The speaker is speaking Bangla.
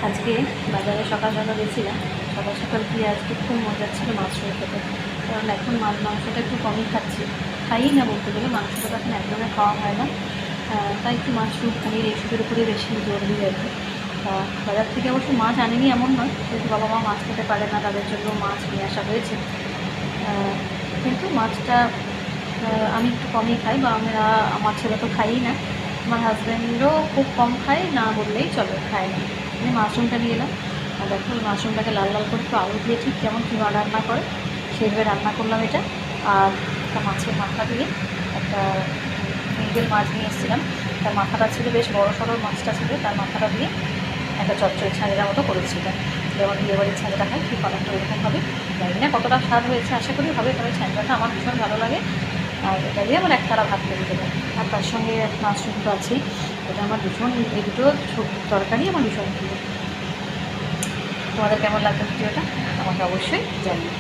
আজকে বাজারে সকাল সকাল গেছিলাম। সকাল সকাল গিয়ে আজকে খুব মজা ছিল মাছ খেতে, কারণ এখন মাছ মাংসটা একটু কমই খাচ্ছি, খাই না বলতে গেলে, মাংসটা তো এখন একদমই খাওয়া হয় না। তাই একটু মাশরুম পনির এইসবের উপরে বেশি জোর দিই আর কি। বাজার থেকে অবশ্য মাছ আনেনি এমন নয়, যেহেতু বাবা মা মাছ খেতে পারে না, তাদের জন্য মাছ নিয়ে আসা হয়েছে। কিন্তু মাছটা আমি একটু কমই খাই, বা আমার ছেলে তো খাইই না, আমার হাজব্যান্ডও খুব কম খায়, না বললেই চলে, খায় না। আমি মাশরুমটা নিয়ে এলাম, আর দেখো মাশরুমটাকে লাল লাল করে একটু আলু দিয়ে ঠিক যেমন কিমা রান্না করে সেইভাবে রান্না করলাম এটা। আর একটা মাছের মাথা দিয়ে, একটা মৃগেল মাছ নিয়ে এসেছিলাম, তার মাথাটা ছিল বেশ বড় সড়ো, মাছটা ছিল, তার মাথাটা দিয়ে একটা চচ্চড়ি ছাঁচের মতো করেছিলাম, যেমন বিয়েবাড়ির ছাঁচটা হয় ঠিক অনেকটা ওরকম হবে। জানি না কতটা স্বাদ হয়েছে, আশা করি হবে, তবে ছাঁচটা আমার ভীষণ ভালো লাগে। আর এটা দিয়ে আমার এক থালা ভাত লেগে দেবে, আর তার সঙ্গে মাশরুম তো আছেই। এটা আমার ভীষণ, এই দুটো তরকারি আমার ভীষণ প্রিয়। তোমাদের কেমন লাগবে ভিডিওটা আমাকে অবশ্যই জানিও।